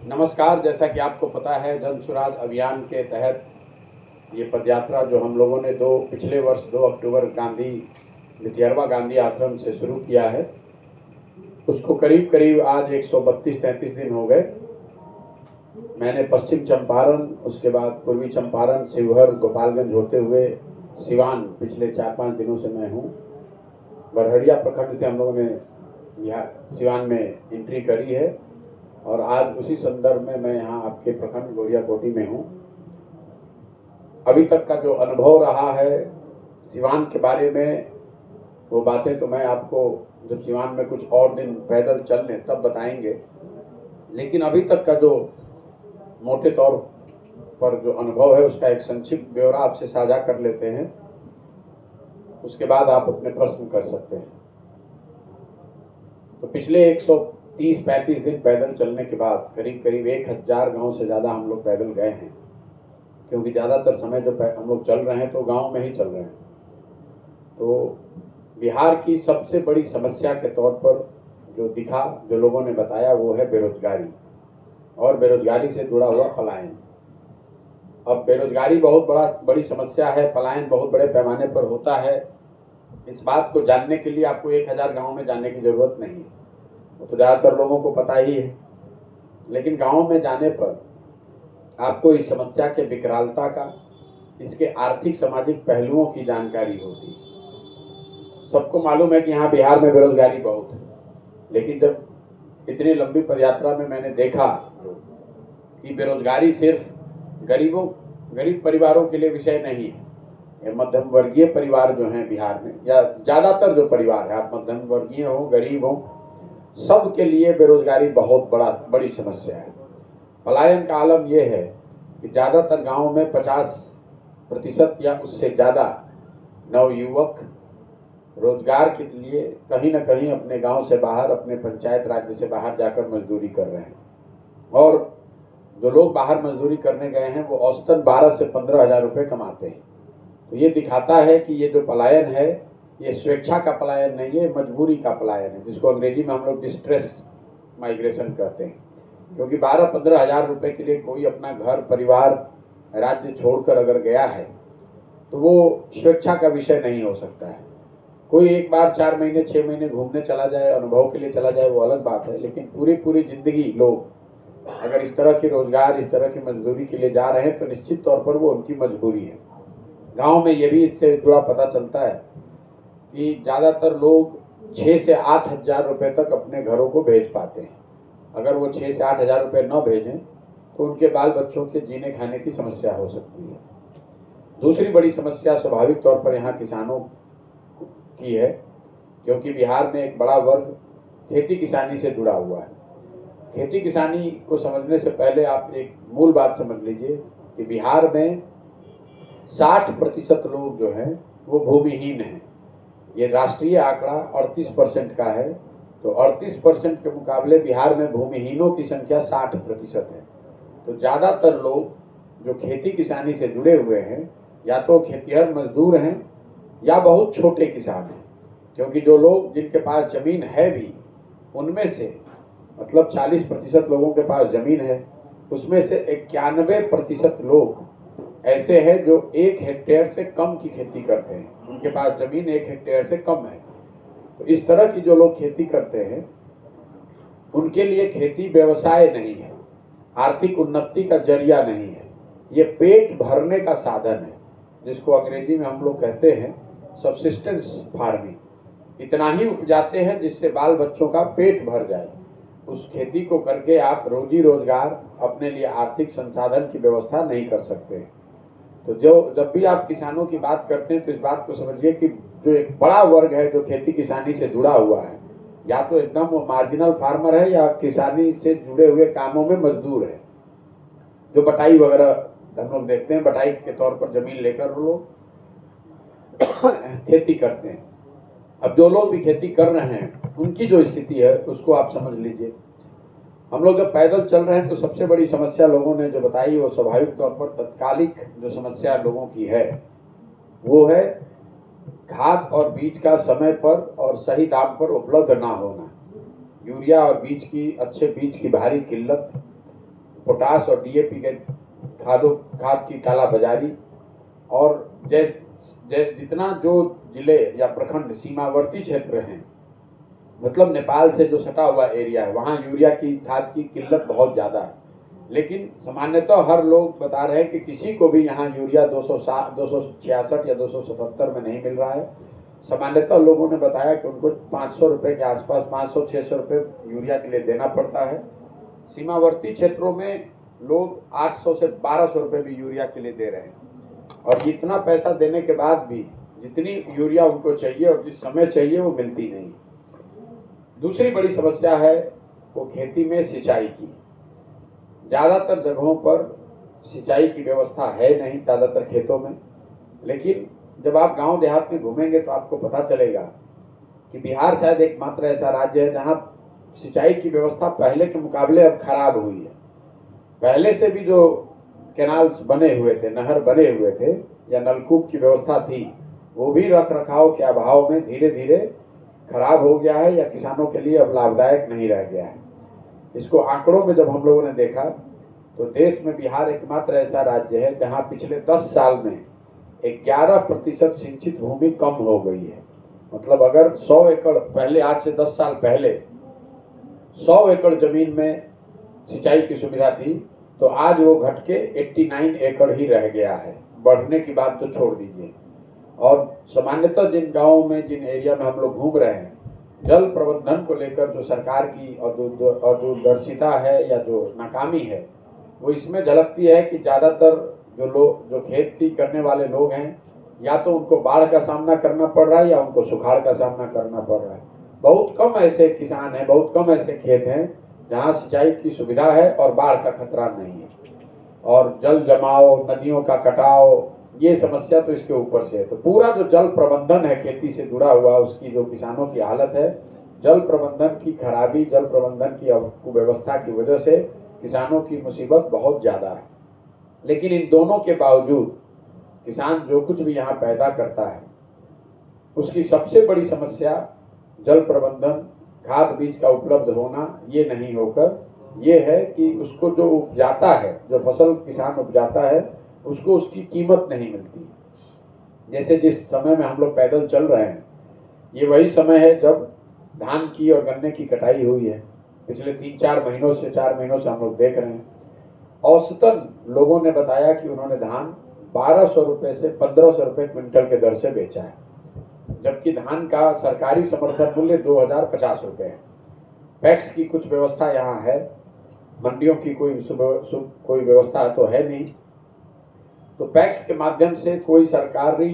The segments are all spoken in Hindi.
नमस्कार। जैसा कि आपको पता है, जन सुराज अभियान के तहत ये पदयात्रा जो हम लोगों ने पिछले वर्ष 2 अक्टूबर मितिहरवा गांधी आश्रम से शुरू किया है, उसको करीब करीब आज 132-33 दिन हो गए। मैंने पश्चिम चंपारण, उसके बाद पूर्वी चंपारण, शिवहर, गोपालगंज होते हुए सिवान पिछले 4-5 दिनों से मैं हूँ। बरहड़िया प्रखंड से हम लोगों ने यहाँ सिवान में एंट्री करी है और आज उसी संदर्भ में मैं यहाँ आपके प्रखंड गोरियाकोटी में हूँ। अभी तक का जो अनुभव रहा है सिवान के बारे में, वो बातें तो मैं आपको जब सिवान में कुछ और दिन पैदल चल लें तब बताएंगे, लेकिन अभी तक का जो मोटे तौर पर जो अनुभव है उसका एक संक्षिप्त ब्यौरा आपसे साझा कर लेते हैं। उसके बाद आप अपने प्रश्न कर सकते हैं। तो पिछले 130-35 दिन पैदल चलने के बाद करीब करीब 1000 गांव से ज़्यादा हम लोग पैदल गए हैं, क्योंकि ज़्यादातर समय जो हम लोग चल रहे हैं तो गांव में ही चल रहे हैं। तो बिहार की सबसे बड़ी समस्या के तौर पर जो लोगों ने बताया वो है बेरोजगारी और बेरोजगारी से जुड़ा हुआ पलायन। अब बेरोजगारी बहुत बड़ी समस्या है, पलायन बहुत बड़े पैमाने पर होता है। इस बात को जानने के लिए आपको 1000 गाँव में जाने की ज़रूरत नहीं है, वो तो ज़्यादातर लोगों को पता ही है। लेकिन गाँव में जाने पर आपको इस समस्या के विकरालता का, इसके आर्थिक सामाजिक पहलुओं की जानकारी होती है। सबको मालूम है कि यहाँ बिहार में बेरोजगारी बहुत है, लेकिन जब इतनी लंबी पदयात्रा में मैंने देखा कि बेरोजगारी सिर्फ गरीब परिवारों के लिए विषय नहीं है। ये मध्यम वर्गीय परिवार जो हैं बिहार में, या ज़्यादातर जो परिवार है, आप मध्यम वर्गीय हो, गरीब हो, सब के लिए बेरोजगारी बहुत बड़ी समस्या है। पलायन का आलम यह है कि ज़्यादातर गाँव में 50% या उससे ज़्यादा नवयुवक रोजगार के लिए कहीं ना कहीं अपने गांव से बाहर, अपने पंचायत राज्य से बाहर जाकर मजदूरी कर रहे हैं। और जो लोग बाहर मजदूरी करने गए हैं वो औसतन 12 से 15 हज़ार रुपये कमाते हैं। तो ये दिखाता है कि ये जो पलायन है ये स्वेच्छा का पलायन नहीं है, मजबूरी का पलायन है, जिसको अंग्रेजी में हम लोग डिस्ट्रेस माइग्रेशन कहते हैं। क्योंकि 12-15 हज़ार रुपये के लिए कोई अपना घर परिवार राज्य छोड़कर अगर गया है तो वो स्वेच्छा का विषय नहीं हो सकता है। कोई एक बार 4 महीने 6 महीने घूमने चला जाए, अनुभव के लिए चला जाए, वो अलग बात है। लेकिन पूरी जिंदगी लोग अगर इस तरह की रोजगार, इस तरह की मजदूरी के लिए जा रहे हैं तो निश्चित तौर पर वो उनकी मजबूरी है। गांव में ये भी इससे जुड़ा पता चलता है कि ज़्यादातर लोग 6 से 8 हज़ार रुपये तक अपने घरों को भेज पाते हैं। अगर वो 6 से 8 हज़ार रुपये न भेजें तो उनके बाल बच्चों के जीने खाने की समस्या हो सकती है। दूसरी बड़ी समस्या स्वाभाविक तौर पर यहाँ किसानों की है, क्योंकि बिहार में एक बड़ा वर्ग खेती किसानी से जुड़ा हुआ है। खेती किसानी को समझने से पहले आप एक मूल बात समझ लीजिए कि बिहार में 60% लोग जो हैं वो भूमिहीन हैं। ये राष्ट्रीय आंकड़ा 38% का है, तो 38% के मुकाबले बिहार में भूमिहीनों की संख्या 60% है। तो ज़्यादातर लोग जो खेती किसानी से जुड़े हुए हैं या तो खेतिहर मजदूर हैं या बहुत छोटे किसान हैं। क्योंकि जो लोग जिनके पास ज़मीन है भी, उनमें से मतलब 40% लोगों के पास ज़मीन है, उसमें से 91% लोग ऐसे हैं जो 1 हेक्टेयर से कम की खेती करते हैं। उनके पास ज़मीन 1 हेक्टेयर से कम है। तो इस तरह की जो लोग खेती करते हैं उनके लिए खेती व्यवसाय नहीं है, आर्थिक उन्नति का जरिया नहीं है, ये पेट भरने का साधन है, जिसको अंग्रेजी में हम लोग कहते हैं सब्सिस्टेंस फार्मिंग। इतना ही उपजाते हैं जिससे बाल बच्चों का पेट भर जाए। उस खेती को करके आप रोजी रोजगार, अपने लिए आर्थिक संसाधन की व्यवस्था नहीं कर सकते। तो जब भी आप किसानों की बात करते हैं तो इस बात को समझिए कि जो एक बड़ा वर्ग है जो खेती किसानी से जुड़ा हुआ है, या तो एकदम वो मार्जिनल फार्मर है या किसानी से जुड़े हुए कामों में मजदूर है। जो बटाई वगैरह हम लोग देखते हैं, बटाई के तौर पर जमीन लेकर वो लोग खेती करते हैं। अब जो लोग भी खेती कर रहे हैं उनकी जो स्थिति है उसको आप समझ लीजिए। हम लोग जब पैदल चल रहे हैं तो सबसे बड़ी समस्या लोगों ने जो बताई वो स्वाभाविक तौर पर तत्कालिक जो समस्या लोगों की है वो है खाद और बीज का समय पर और सही दाम पर उपलब्ध ना होना। यूरिया और अच्छे बीज की भारी किल्लत, पोटास और डीएपी के खाद की काला बाजारी, और जितना जो जिले या प्रखंड सीमावर्ती क्षेत्र हैं, मतलब नेपाल से जो सटा हुआ एरिया है, वहाँ यूरिया की खाद की किल्लत बहुत ज़्यादा है। लेकिन सामान्यतः हर लोग बता रहे हैं कि किसी को भी यहाँ यूरिया 266 या 277 में नहीं मिल रहा है। सामान्यतः लोगों ने बताया कि उनको 500 रुपये के आसपास, 500-600 रुपये यूरिया के लिए देना पड़ता है। सीमावर्ती क्षेत्रों में लोग 800 से 1200 रुपये भी यूरिया के लिए दे रहे हैं, और इतना पैसा देने के बाद भी जितनी यूरिया उनको चाहिए और जिस समय चाहिए वो मिलती नहीं। दूसरी बड़ी समस्या है वो खेती में सिंचाई की। ज़्यादातर जगहों पर सिंचाई की व्यवस्था है नहीं, ज़्यादातर खेतों में। लेकिन जब आप गांव देहात में घूमेंगे तो आपको पता चलेगा कि बिहार शायद एकमात्र ऐसा राज्य है जहां सिंचाई की व्यवस्था पहले के मुकाबले अब खराब हुई है। पहले से भी जो कैनाल्स बने हुए थे, नहर बने हुए थे या नलकूप की व्यवस्था थी, वो भी रख रखाव के अभाव में धीरे धीरे खराब हो गया है या किसानों के लिए अब लाभदायक नहीं रह गया है। इसको आंकड़ों में जब हम लोगों ने देखा तो देश में बिहार एकमात्र ऐसा राज्य है जहां पिछले 10 साल में 11% सिंचित भूमि कम हो गई है। मतलब अगर 100 एकड़ पहले, आज से 10 साल पहले 100 एकड़ जमीन में सिंचाई की सुविधा थी, तो आज वो घट के 89 एकड़ ही रह गया है। बढ़ने की बात तो छोड़ दीजिए। और सामान्यतः जिन गाँवों में, जिन एरिया में हम लोग घूम रहे हैं, जल प्रबंधन को लेकर जो सरकार की दूरदर्शिता है या जो नाकामी है, वो इसमें झलकती है कि ज़्यादातर जो खेती करने वाले लोग हैं, या तो उनको बाढ़ का सामना करना पड़ रहा है या उनको सुखाड़ का सामना करना पड़ रहा है। बहुत कम ऐसे किसान हैं, बहुत कम ऐसे खेत हैं जहाँ सिंचाई की सुविधा है और बाढ़ का खतरा नहीं है। और जल जमाव, नदियों का कटाव, ये समस्या तो इसके ऊपर से है। तो पूरा जो जल प्रबंधन है खेती से जुड़ा हुआ, उसकी जो किसानों की हालत है, जल प्रबंधन की खराबी, जल प्रबंधन की कुव्यवस्था की वजह से किसानों की मुसीबत बहुत ज़्यादा है। लेकिन इन दोनों के बावजूद किसान जो कुछ भी यहाँ पैदा करता है, उसकी सबसे बड़ी समस्या जल प्रबंधन, खाद बीज का उपलब्ध होना, ये नहीं होकर ये है कि उसको जो उपजाता है, जो फसल किसान उपजाता है, उसको उसकी कीमत नहीं मिलती। जैसे जिस समय में हम लोग पैदल चल रहे हैं, ये वही समय है जब धान की और गन्ने की कटाई हुई है। पिछले 3-4 महीनों से, 4 महीनों से हम लोग देख रहे हैं। औसतन लोगों ने बताया कि उन्होंने धान 1200 रुपये से 1500 रुपये क्विंटल के दर से बेचा है, जबकि धान का सरकारी समर्थन मूल्य 2050 रुपये है। पैक्स की कुछ व्यवस्था यहाँ है, मंडियों की कोई व्यवस्था तो है नहीं। तो पैक्स के माध्यम से कोई सरकारी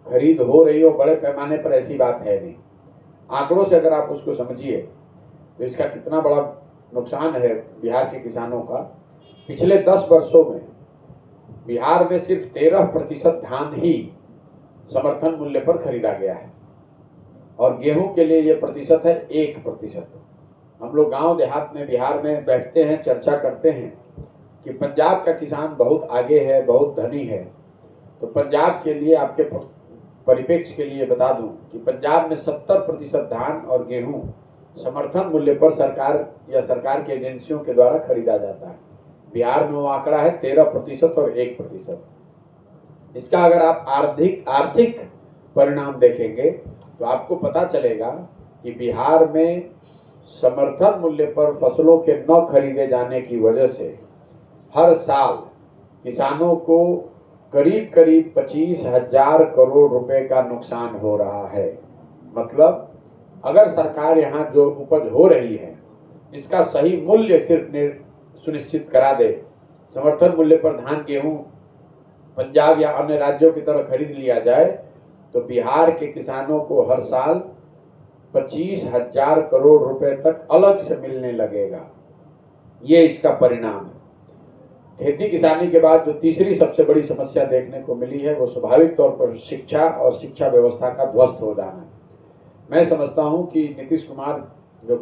खरीद हो रही हो बड़े पैमाने पर, ऐसी बात है नहीं। आंकड़ों से अगर आप उसको समझिए तो इसका कितना बड़ा नुकसान है बिहार के किसानों का। पिछले 10 वर्षों में बिहार में सिर्फ 13% धान ही समर्थन मूल्य पर खरीदा गया है, और गेहूं के लिए ये प्रतिशत है 1%। हम लोग गांव देहात में बिहार में बैठते हैं, चर्चा करते हैं कि पंजाब का किसान बहुत आगे है, बहुत धनी है। तो पंजाब के लिए, आपके परिप्रेक्ष्य के लिए बता दूं कि पंजाब में 70% धान और गेहूं समर्थन मूल्य पर सरकार या सरकार की एजेंसियों के द्वारा खरीदा जाता है। बिहार में वो आंकड़ा है 13% और 1%। इसका अगर आप आर्थिक परिणाम देखेंगे तो आपको पता चलेगा कि बिहार में समर्थन मूल्य पर फसलों के न खरीदे जाने की वजह से हर साल किसानों को करीब करीब 25,000 करोड़ रुपए का नुकसान हो रहा है। मतलब अगर सरकार यहाँ जो उपज हो रही है इसका सही मूल्य सिर्फ सुनिश्चित करा दे, समर्थन मूल्य पर धान गेहूं पंजाब या अन्य राज्यों की तरह खरीद लिया जाए, तो बिहार के किसानों को हर साल 25,000 करोड़ रुपए तक अलग से मिलने लगेगा। ये इसका परिणाम है। खेती किसानी के बाद जो तीसरी सबसे बड़ी समस्या देखने को मिली है वो स्वाभाविक तौर पर शिक्षा और शिक्षा व्यवस्था का ध्वस्त हो जाना है। मैं समझता हूं कि नीतीश कुमार जो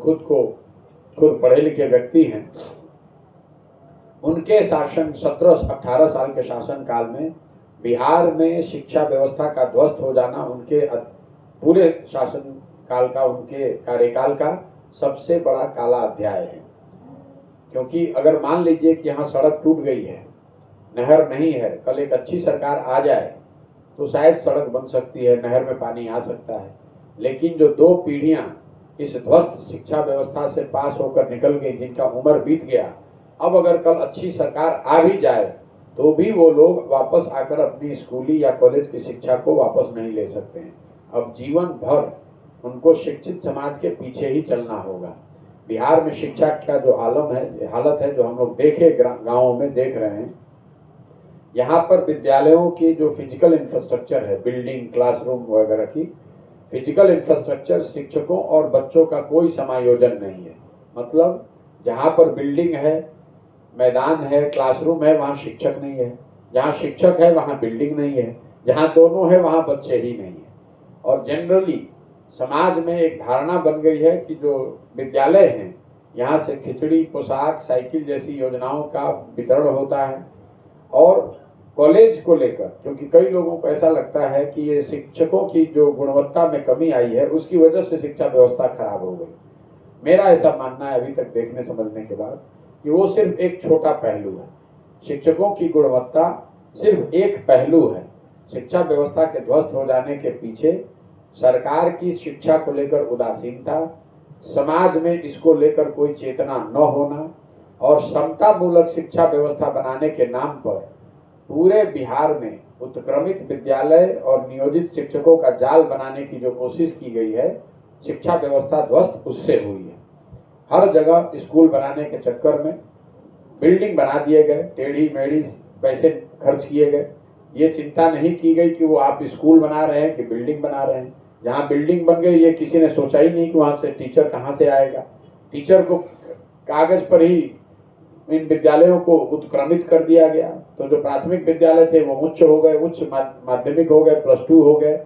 खुद पढ़े लिखे व्यक्ति हैं, उनके शासन 17-18 साल के शासन काल में बिहार में शिक्षा व्यवस्था का ध्वस्त हो जाना उनके पूरे शासन काल का, उनके कार्यकाल का सबसे बड़ा काला अध्याय है। क्योंकि अगर मान लीजिए कि यहाँ सड़क टूट गई है, नहर नहीं है, कल एक अच्छी सरकार आ जाए तो शायद सड़क बन सकती है, नहर में पानी आ सकता है। लेकिन जो 2 पीढ़ियां इस ध्वस्त शिक्षा व्यवस्था से पास होकर निकल गई, जिनका उम्र बीत गया, अब अगर कल अच्छी सरकार आ भी जाए तो भी वो लोग वापस आकर अपनी स्कूली या कॉलेज की शिक्षा को वापस नहीं ले सकते हैं। अब जीवन भर उनको शिक्षित समाज के पीछे ही चलना होगा। बिहार में शिक्षा का जो हालत है जो हम लोग देखे गाँवों में देख रहे हैं, यहाँ पर विद्यालयों की जो फिजिकल इंफ्रास्ट्रक्चर है, बिल्डिंग, क्लासरूम वगैरह की फिजिकल इंफ्रास्ट्रक्चर, शिक्षकों और बच्चों का कोई समायोजन नहीं है। मतलब जहाँ पर बिल्डिंग है, मैदान है, क्लासरूम है, वहाँ शिक्षक नहीं है। जहाँ शिक्षक है वहाँ बिल्डिंग नहीं है। जहाँ दोनों है वहाँ बच्चे ही नहीं है। और जनरली समाज में एक धारणा बन गई है कि जो विद्यालय हैं, यहाँ से खिचड़ी, पोशाक, साइकिल जैसी योजनाओं का वितरण होता है। और कॉलेज को लेकर, क्योंकि कई लोगों को ऐसा लगता है कि ये शिक्षकों की जो गुणवत्ता में कमी आई है उसकी वजह से शिक्षा व्यवस्था खराब हो गई। मेरा ऐसा मानना है अभी तक देखने समझने के बाद कि वो सिर्फ एक छोटा पहलू है। शिक्षकों की गुणवत्ता सिर्फ एक पहलू है। शिक्षा व्यवस्था के ध्वस्त हो जाने के पीछे सरकार की शिक्षा को लेकर उदासीनता, समाज में इसको लेकर कोई चेतना न होना और समता मूलक शिक्षा व्यवस्था बनाने के नाम पर पूरे बिहार में उत्क्रमित विद्यालय और नियोजित शिक्षकों का जाल बनाने की जो कोशिश की गई है, शिक्षा व्यवस्था ध्वस्त उससे हुई है। हर जगह स्कूल बनाने के चक्कर में बिल्डिंग बना दिए गए, टेढ़ी मेढ़ी पैसे खर्च किए गए। ये चिंता नहीं की गई कि वो आप स्कूल बना रहे हैं कि बिल्डिंग बना रहे हैं। जहाँ बिल्डिंग बन गई, ये किसी ने सोचा ही नहीं कि वहाँ से टीचर कहाँ से आएगा। टीचर को कागज पर ही इन विद्यालयों को उत्क्रमित कर दिया गया। तो जो प्राथमिक विद्यालय थे वो उच्च हो गए, उच्च माध्यमिक हो गए, +2 हो गए।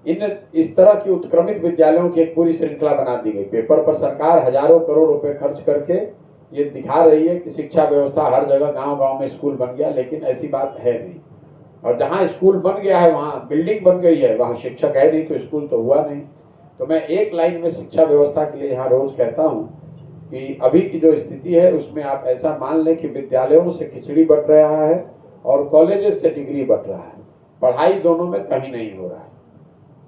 इस तरह की उत्क्रमित विद्यालयों की एक पूरी श्रृंखला बना दी गई। पेपर पर सरकार हजारों करोड़ रुपए खर्च करके ये दिखा रही है कि शिक्षा व्यवस्था हर जगह, गांव-गांव में स्कूल बन गया, लेकिन ऐसी बात है नहीं। और जहां स्कूल बन गया है, वहां बिल्डिंग बन गई है, वहां शिक्षक है नहीं, तो स्कूल तो हुआ नहीं। तो मैं एक लाइन में शिक्षा व्यवस्था के लिए यहाँ रोज कहता हूँ कि अभी की जो स्थिति है उसमें आप ऐसा मान लें कि विद्यालयों से खिचड़ी बट रहा है और कॉलेजेस से डिग्री बट रहा है। पढ़ाई दोनों में कहीं नहीं हो रहा है।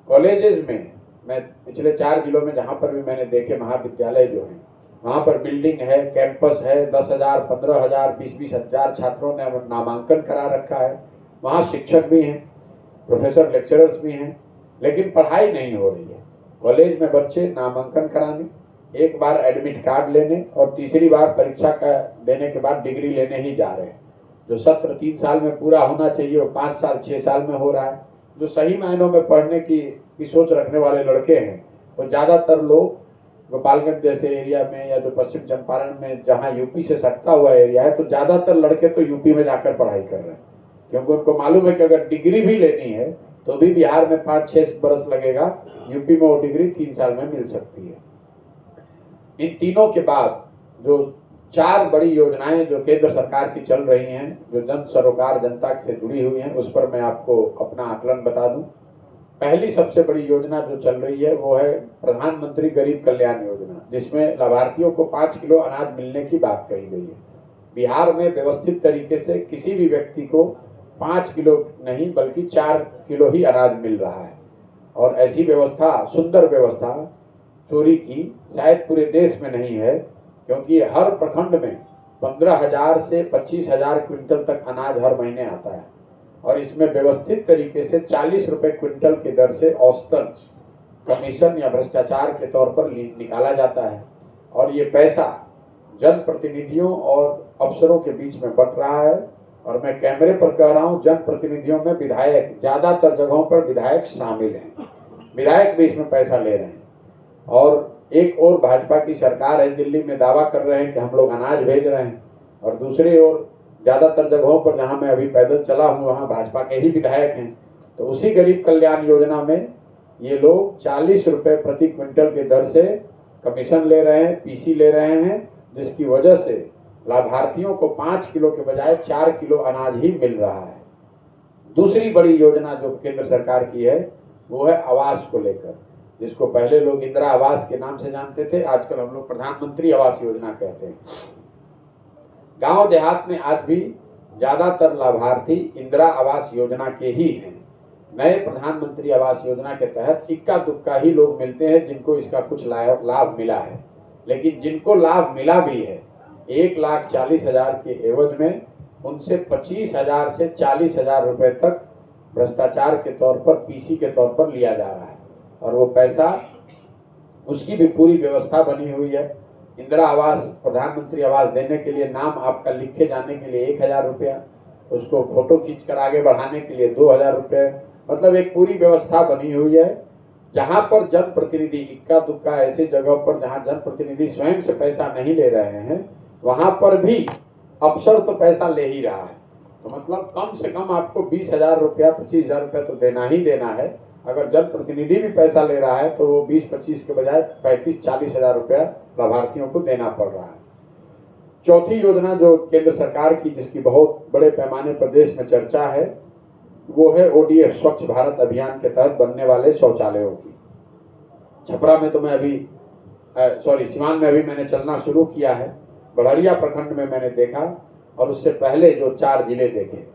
कॉलेजेस में मैं पिछले 4 जिलों में जहाँ पर भी मैंने देखे महाविद्यालय जो हैं, वहाँ पर बिल्डिंग है, कैंपस है, 10,000, 15,000, 20-20 हजार छात्रों ने नामांकन करा रखा है। वहाँ शिक्षक भी हैं, प्रोफेसर, लेक्चरर्स भी हैं, लेकिन पढ़ाई नहीं हो रही है। कॉलेज में बच्चे नामांकन कराने, एक बार एडमिट कार्ड लेने और तीसरी बार परीक्षा का देने के बाद डिग्री लेने ही जा रहे हैं। जो सत्र 3 साल में पूरा होना चाहिए वो 5 साल 6 साल में हो रहा है। जो सही मायनों में पढ़ने की सोच रखने वाले लड़के हैं वो ज़्यादातर लोग गोपालगंज जैसे एरिया में या जो पश्चिम चंपारण में जहाँ यूपी से सटता हुआ एरिया है, तो ज़्यादातर लड़के तो यूपी में जाकर पढ़ाई कर रहे हैं, क्योंकि उनको मालूम है कि अगर डिग्री भी लेनी है तो भी बिहार में 5-6 बरस लगेगा, यूपी में वो डिग्री 3 साल में मिल सकती है। इन तीनों के बाद जो 4 बड़ी योजनाएं जो केंद्र सरकार की चल रही हैं, जो जन सरोकार, जनता से जुड़ी हुई हैं, उस पर मैं आपको अपना आकलन बता दूं। पहली सबसे बड़ी योजना जो चल रही है वो है प्रधानमंत्री गरीब कल्याण योजना, जिसमें लाभार्थियों को 5 किलो अनाज मिलने की बात कही गई है। बिहार में व्यवस्थित तरीके से किसी भी व्यक्ति को 5 किलो नहीं बल्कि 4 किलो ही अनाज मिल रहा है। और ऐसी व्यवस्था, सुंदर व्यवस्था चोरी की शायद पूरे देश में नहीं है, क्योंकि हर प्रखंड में 15,000 से 25,000 क्विंटल तक अनाज हर महीने आता है और इसमें व्यवस्थित तरीके से 40 रुपए क्विंटल की दर से औसतन कमीशन या भ्रष्टाचार के तौर पर निकाला जाता है। और ये पैसा जनप्रतिनिधियों और अफसरों के बीच में बंट रहा है। और मैं कैमरे पर कह रहा हूँ, जनप्रतिनिधियों में विधायक, ज़्यादातर जगहों पर विधायक शामिल हैं, विधायक भी इसमें पैसा ले रहे हैं। और एक और भाजपा की सरकार है, दिल्ली में दावा कर रहे हैं कि हम लोग अनाज भेज रहे हैं, और दूसरी ओर ज़्यादातर जगहों पर जहां मैं अभी पैदल चला हूं वहां भाजपा के ही विधायक हैं। तो उसी गरीब कल्याण योजना में ये लोग 40 रुपए प्रति क्विंटल की दर से कमीशन ले रहे हैं, पीसी ले रहे हैं, जिसकी वजह से लाभार्थियों को 5 किलो के बजाय 4 किलो अनाज ही मिल रहा है। दूसरी बड़ी योजना जो केंद्र सरकार की है वो है आवास को लेकर। जिसको पहले लोग इंदिरा आवास के नाम से जानते थे, आजकल हम लोग प्रधानमंत्री आवास योजना कहते हैं। गांव देहात में आज भी ज़्यादातर लाभार्थी इंदिरा आवास योजना के ही हैं। नए प्रधानमंत्री आवास योजना के तहत इक्का दुक्का ही लोग मिलते हैं जिनको इसका कुछ लाभ मिला है, लेकिन जिनको लाभ मिला भी है 1,40,000 के एवज में उनसे 25,000 से 40,000 रुपये तक भ्रष्टाचार के तौर पर, पीसी के तौर पर लिया जा रहा है। और वो पैसा, उसकी भी पूरी व्यवस्था बनी हुई है। इंदिरा आवास, प्रधानमंत्री आवास देने के लिए नाम आपका लिखे जाने के लिए 1,000 रुपया, उसको फोटो खींच कर आगे बढ़ाने के लिए 2,000 रुपये, मतलब एक पूरी व्यवस्था बनी हुई है। जहाँ पर जनप्रतिनिधि, इक्का दुक्का ऐसे जगहों पर जहाँ जनप्रतिनिधि स्वयं से पैसा नहीं ले रहे हैं, वहाँ पर भी अफसर तो पैसा ले ही रहा है। तो मतलब कम से कम आपको 20,000 रुपया, 25,000 रुपया तो देना ही देना है। अगर जनप्रतिनिधि भी पैसा ले रहा है तो वो 20-25 के बजाय 35-40,000 रुपया लाभार्थियों को देना पड़ रहा है। चौथी योजना जो केंद्र सरकार की, जिसकी बहुत बड़े पैमाने पर देश में चर्चा है, वो है ODF, स्वच्छ भारत अभियान के तहत बनने वाले शौचालयों की। छपरा में तो मैं अभी सिवान में अभी मैंने चलना शुरू किया है। बड़हरिया प्रखंड में मैंने देखा, और उससे पहले जो 4 जिले देखे।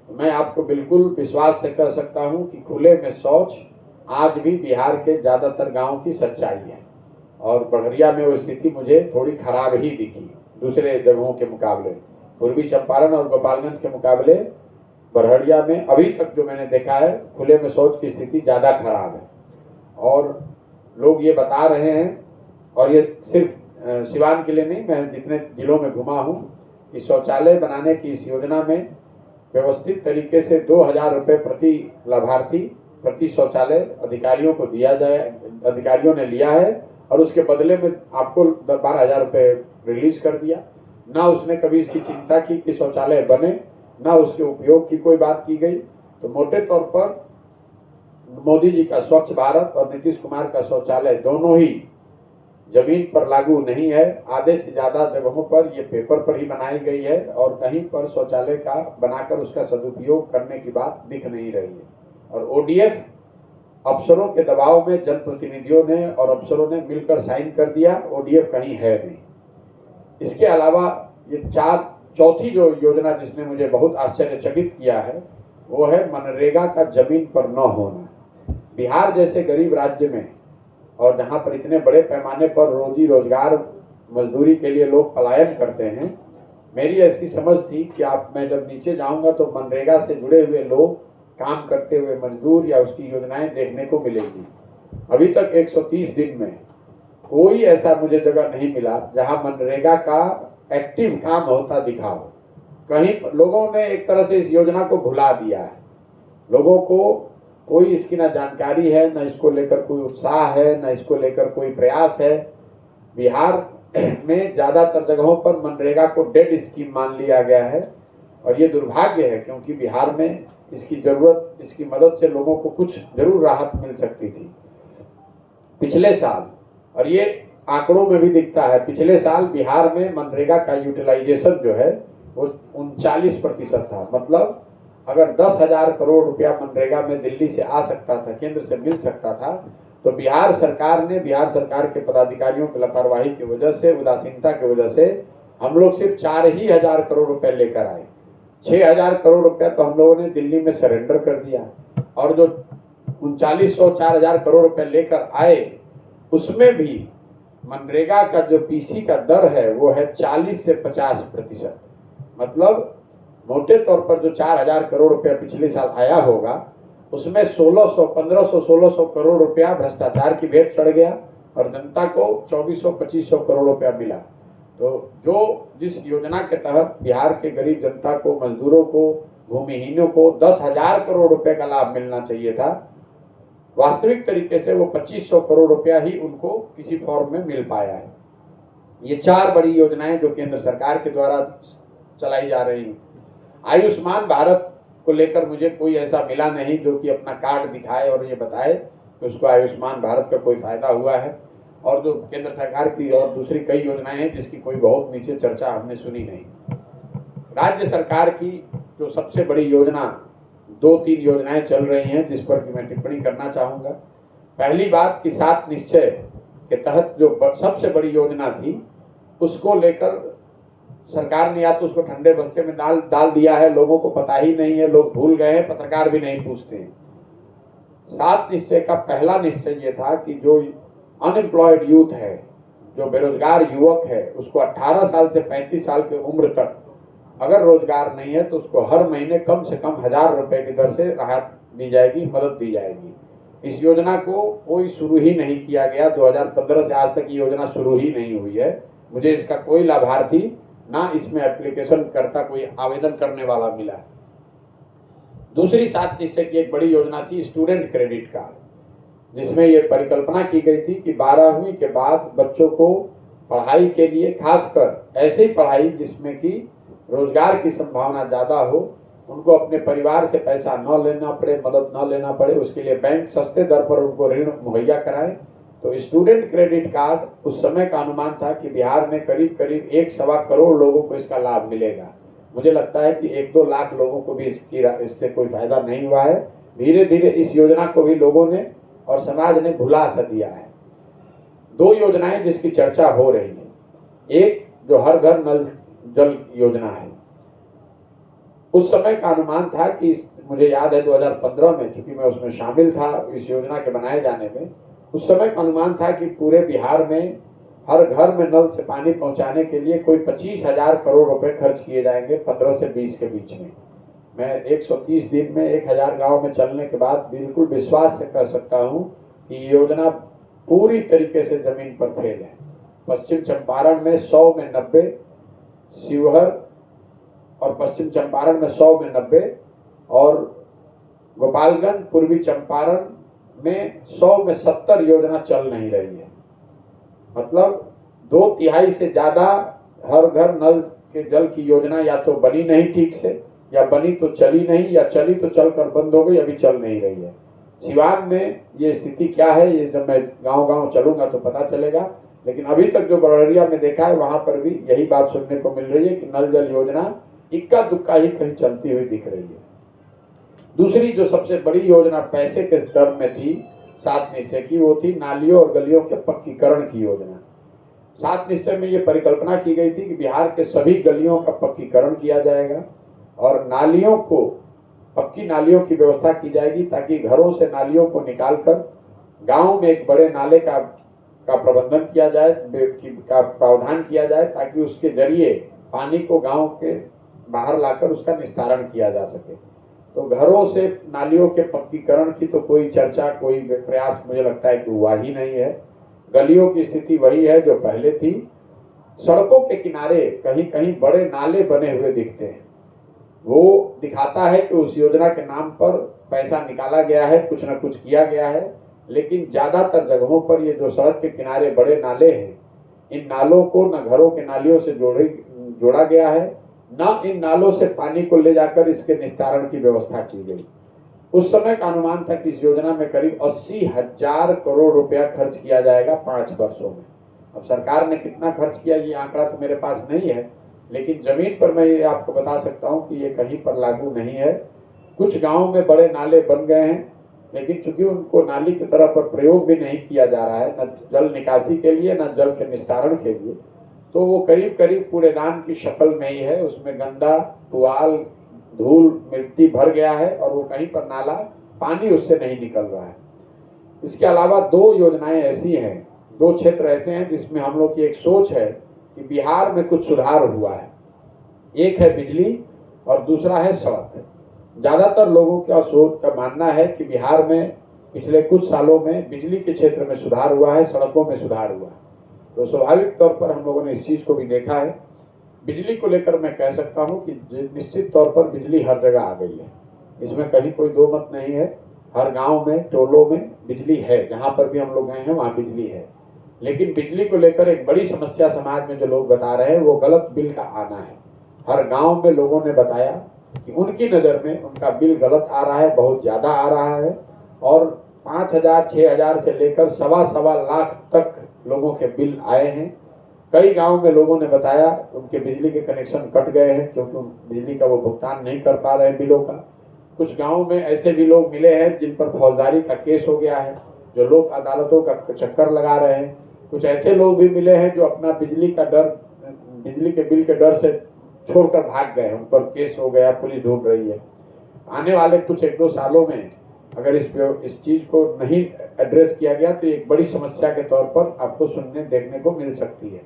मैं आपको बिल्कुल विश्वास से कह सकता हूं कि खुले में शौच आज भी बिहार के ज़्यादातर गांवों की सच्चाई है। और बड़हरिया में वो स्थिति मुझे थोड़ी खराब ही दिखी दूसरे जगहों के मुकाबले। पूर्वी चंपारण और गोपालगंज के मुकाबले बड़हरिया में अभी तक जो मैंने देखा है, खुले में शौच की स्थिति ज़्यादा खराब है। और लोग ये बता रहे हैं, और ये सिर्फ सिवान के लिए नहीं, मैं जितने जिलों में घुमा हूँ, कि शौचालय बनाने की इस योजना में व्यवस्थित तरीके से 2,000 रुपये प्रति लाभार्थी, प्रति शौचालय अधिकारियों को दिया जाए। अधिकारियों ने लिया है और उसके बदले में आपको 12,000 रुपये रिलीज कर दिया। ना उसने कभी इसकी चिंता की कि शौचालय बने, ना उसके उपयोग की कोई बात की गई। तो मोटे तौर पर मोदी जी का स्वच्छ भारत और नीतीश कुमार का शौचालय दोनों ही जमीन पर लागू नहीं है। आधे से ज़्यादा जगहों पर ये पेपर पर ही बनाई गई है, और कहीं पर शौचालय का बनाकर उसका सदुपयोग करने की बात दिख नहीं रही है। और ODF अफसरों के दबाव में जनप्रतिनिधियों ने और अफसरों ने मिलकर साइन कर दिया, ODF कहीं है नहीं। इसके अलावा ये चौथी जो योजना जिसने मुझे बहुत आश्चर्यचकित किया है, वो है मनरेगा का जमीन पर न होना। बिहार जैसे गरीब राज्य में, और जहाँ पर इतने बड़े पैमाने पर रोजी रोजगार, मजदूरी के लिए लोग पलायन करते हैं, मेरी ऐसी समझ थी कि मैं जब नीचे जाऊंगा तो मनरेगा से जुड़े हुए लोग, काम करते हुए मजदूर या उसकी योजनाएं देखने को मिलेगी। अभी तक 130 दिन में कोई ऐसा मुझे जगह नहीं मिला जहां मनरेगा का एक्टिव काम होता दिखा हो। कहीं लोगों ने एक तरह से इस योजना को भुला दिया है। लोगों को कोई इसकी ना जानकारी है, ना इसको लेकर कोई उत्साह है, ना इसको लेकर कोई प्रयास है। बिहार में ज़्यादातर जगहों पर मनरेगा को डेड स्कीम मान लिया गया है, और ये दुर्भाग्य है, क्योंकि बिहार में इसकी ज़रूरत, इसकी मदद से लोगों को कुछ जरूर राहत मिल सकती थी। पिछले साल, और ये आंकड़ों में भी दिखता है, पिछले साल बिहार में मनरेगा का यूटिलाइजेशन जो है वो 39% था। मतलब अगर 10,000 करोड़ रुपया मनरेगा में दिल्ली से आ सकता था, केंद्र से मिल सकता था, तो बिहार सरकार के पदाधिकारियों की लापरवाही की वजह से, उदासीनता की वजह से हम लोग सिर्फ 4,000 करोड़ रुपए लेकर आए। 6,000 करोड़ रुपया तो हम लोगों ने दिल्ली में सरेंडर कर दिया, और जो 3,900 4,000 करोड़ रुपए लेकर आए, उसमें भी मनरेगा का जो पीसी का दर है वो है 40 से 50%। मतलब मोटे तौर पर जो 4,000 करोड़ रुपया पिछले साल आया होगा, उसमें 1500-1600 करोड़ रुपया भ्रष्टाचार की भेंट चढ़ गया, और जनता को 2,400-2,500 करोड़ रुपया मिला। तो जिस योजना के तहत बिहार के गरीब जनता को, मजदूरों को, भूमिहीनों को 10,000 करोड़ रुपए का लाभ मिलना चाहिए था, वास्तविक तरीके से वो 2,500 करोड़ रुपया ही उनको किसी फॉर्म में मिल पाया है। ये 4 बड़ी योजनाएं जो केंद्र सरकार के द्वारा चलाई जा रही हैं। आयुष्मान भारत को लेकर मुझे कोई ऐसा मिला नहीं जो कि अपना कार्ड दिखाए और ये बताए कि उसको आयुष्मान भारत का कोई फायदा हुआ है। और जो केंद्र सरकार की और दूसरी कई योजनाएं हैं जिसकी कोई बहुत नीचे चर्चा हमने सुनी नहीं। राज्य सरकार की जो सबसे बड़ी योजना, 2-3 योजनाएं चल रही हैं जिस पर कि मैं टिप्पणी करना चाहूँगा। पहली बात कि 7 निश्चय के तहत जो सबसे बड़ी योजना थी उसको लेकर सरकार ने या तो उसको ठंडे बस्ते में डाल दिया है, लोगों को पता ही नहीं है, लोग भूल गए हैं, पत्रकार भी नहीं पूछते हैं। 7 निश्चय का पहला निश्चय ये था कि जो अनएम्प्लॉयड यूथ है, जो बेरोजगार युवक है, उसको 18 साल से 35 साल की उम्र तक अगर रोजगार नहीं है तो उसको हर महीने कम से कम 1000 रुपए की दर से राहत दी जाएगी, मदद दी जाएगी। इस योजना को कोई शुरू ही नहीं किया गया, 2015 से आज तक ये योजना शुरू ही नहीं हुई है। मुझे इसका कोई लाभार्थी ना इसमें एप्लीकेशन करता कोई आवेदन करने वाला मिला। दूसरी 7 निश्चय की एक बड़ी योजना थी स्टूडेंट क्रेडिट कार्ड, जिसमें ये परिकल्पना की गई थी कि 12वीं के बाद बच्चों को पढ़ाई के लिए, खासकर ऐसी पढ़ाई जिसमें कि रोजगार की संभावना ज़्यादा हो, उनको अपने परिवार से पैसा न लेना पड़े, मदद न लेना पड़े, उसके लिए बैंक सस्ते दर पर उनको ऋण मुहैया कराए। तो स्टूडेंट क्रेडिट कार्ड उस समय का अनुमान था कि बिहार में करीब करीब 1-1.25 करोड़ लोगों को इसका लाभ मिलेगा। मुझे लगता है कि 1-2 लाख लोगों को भी इससे कोई फायदा नहीं हुआ है। धीरे धीरे इस योजना को भी लोगों ने और समाज ने भुला सा दिया है। 2 योजनाएं जिसकी चर्चा हो रही है, एक जो हर घर नल जल योजना है, उस समय का अनुमान था कि मुझे याद है 2015 में, चूंकि मैं उसमें शामिल था इस योजना के बनाए जाने में, उस समय का अनुमान था कि पूरे बिहार में हर घर में नल से पानी पहुंचाने के लिए कोई 25,000 करोड़ रुपए खर्च किए जाएंगे 15 से 20 के बीच में। मैं 130 दिन में 1000 गांव में चलने के बाद बिल्कुल विश्वास से कह सकता हूं कि ये योजना पूरी तरीके से जमीन पर फेल है। पश्चिम चंपारण में 100 में 90, शिवहर और पश्चिम चंपारण में 100 में 90 और गोपालगंज पूर्वी चंपारण में 100 में 70 योजना चल नहीं रही है। मतलब 2/3 से ज्यादा हर घर नल के जल की योजना या तो बनी नहीं ठीक से, या बनी तो चली नहीं, या चली तो चलकर बंद हो गई, अभी चल नहीं रही है। सिवान में ये स्थिति क्या है, ये जब मैं गांव-गांव चलूंगा तो पता चलेगा, लेकिन अभी तक जो बड़ौरिया में देखा है वहां पर भी यही बात सुनने को मिल रही है कि नल जल योजना इक्का दुक्का ही कहीं चलती हुई दिख रही है। दूसरी जो सबसे बड़ी योजना पैसे के टर्म में थी 7 निश्चय की, वो थी नालियों और गलियों के पक्कीकरण की योजना। 7 निश्चय में ये परिकल्पना की गई थी कि बिहार के सभी गलियों का पक्कीकरण किया जाएगा और नालियों को, पक्की नालियों की व्यवस्था की जाएगी ताकि घरों से नालियों को निकालकर गांव में एक बड़े नाले का प्रबंधन किया जाए, का प्रावधान किया जाए, ताकि उसके जरिए पानी को गांव के बाहर लाकर उसका निस्तारण किया जा सके। तो घरों से नालियों के पक्कीकरण की तो कोई चर्चा, कोई प्रयास मुझे लगता है कि हुआ ही नहीं है। गलियों की स्थिति वही है जो पहले थी। सड़कों के किनारे कहीं कहीं बड़े नाले बने हुए दिखते हैं, वो दिखाता है कि उस योजना के नाम पर पैसा निकाला गया है, कुछ ना कुछ किया गया है, लेकिन ज़्यादातर जगहों पर ये जो सड़क के किनारे बड़े नाले हैं, इन नालों को न घरों के नालियों से जोड़ा गया है, न इन नालों से पानी को ले जाकर इसके निस्तारण की व्यवस्था की गई। उस समय का अनुमान था कि इस योजना में करीब 80,000 करोड़ रुपया खर्च किया जाएगा 5 वर्षों में। अब सरकार ने कितना खर्च किया ये आंकड़ा तो मेरे पास नहीं है, लेकिन जमीन पर मैं ये आपको बता सकता हूँ कि ये कहीं पर लागू नहीं है। कुछ गाँव में बड़े नाले बन गए हैं, लेकिन चूंकि उनको नाली की तरह पर प्रयोग भी नहीं किया जा रहा है, न जल निकासी के लिए न जल के निस्तारण के लिए, तो वो करीब करीब कूड़ेदान की शक्ल में ही है। उसमें गंदा पुआल, धूल, मिट्टी भर गया है और वो कहीं पर नाला, पानी उससे नहीं निकल रहा है। इसके अलावा 2 योजनाएं ऐसी हैं, 2 क्षेत्र ऐसे हैं जिसमें हम लोग की एक सोच है कि बिहार में कुछ सुधार हुआ है। एक है बिजली और दूसरा है सड़क। ज़्यादातर लोगों का सोच का मानना है कि बिहार में पिछले कुछ सालों में बिजली के क्षेत्र में सुधार हुआ है, सड़कों में सुधार हुआ है। तो स्वाभाविक तौर पर हम लोगों ने इस चीज़ को भी देखा है। बिजली को लेकर मैं कह सकता हूं कि निश्चित तौर पर बिजली हर जगह आ गई है, इसमें कहीं कोई दो मत नहीं है। हर गांव में, टोलों में बिजली है, जहां पर भी हम लोग गए हैं वहां बिजली है। लेकिन बिजली को लेकर एक बड़ी समस्या समाज में जो लोग बता रहे हैं वो गलत बिल का आना है। हर गाँव में लोगों ने बताया कि उनकी नज़र में उनका बिल गलत आ रहा है, बहुत ज़्यादा आ रहा है, और 5,000 6,000 से लेकर 1.25 लाख तक लोगों के बिल आए हैं। कई गांव में लोगों ने बताया उनके बिजली के कनेक्शन कट गए हैं क्योंकि बिजली का वो भुगतान नहीं कर पा रहे हैं बिलों का। कुछ गांव में ऐसे भी लोग मिले हैं जिन पर फौजदारी का केस हो गया है। जो लोग अदालतों का चक्कर लगा रहे हैं। कुछ ऐसे लोग भी मिले हैं जो अपना बिजली के बिल के डर से छोड़कर भाग गए, उन पर केस हो गया, पुलिस ढूंढ रही है। आने वाले कुछ 1-2 सालों में अगर इस चीज को नहीं एड्रेस किया गया तो एक बड़ी समस्या के तौर पर आपको सुनने देखने को मिल सकती है।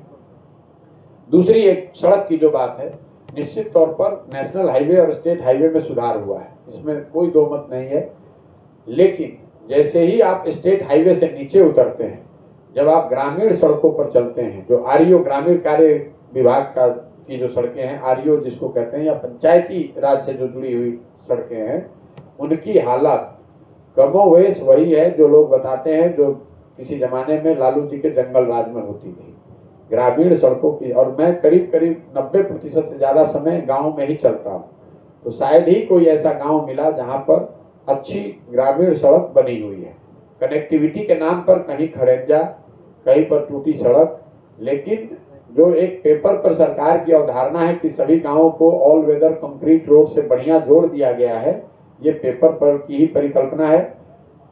दूसरी एक सड़क की जो बात है, निश्चित तौर पर नेशनल हाईवे और स्टेट हाईवे में सुधार हुआ है, इसमें कोई दो मत नहीं है। लेकिन जैसे ही आप स्टेट हाईवे से नीचे उतरते हैं, जब आप ग्रामीण सड़कों पर चलते हैं, जो आरईओ ग्रामीण कार्य विभाग की जो सड़कें हैं, आरईओ जिसको कहते हैं, या पंचायती राज से जो जुड़ी हुई सड़कें हैं, उनकी हालत कमोवेश वही है जो लोग बताते हैं जो किसी जमाने में लालू जी के जंगल राज में होती थी। ग्रामीण सड़कों की, और मैं करीब 90% से ज़्यादा समय गांव में ही चलता हूं, तो शायद ही कोई ऐसा गांव मिला जहां पर अच्छी ग्रामीण सड़क बनी हुई है। कनेक्टिविटी के नाम पर कहीं खड़ंजा, कहीं पर टूटी सड़क, लेकिन जो एक पेपर पर सरकार की अवधारणा है कि सभी गांवों को ऑल वेदर कंक्रीट रोड से बढ़िया जोड़ दिया गया है, ये पेपर पर की ही परिकल्पना है।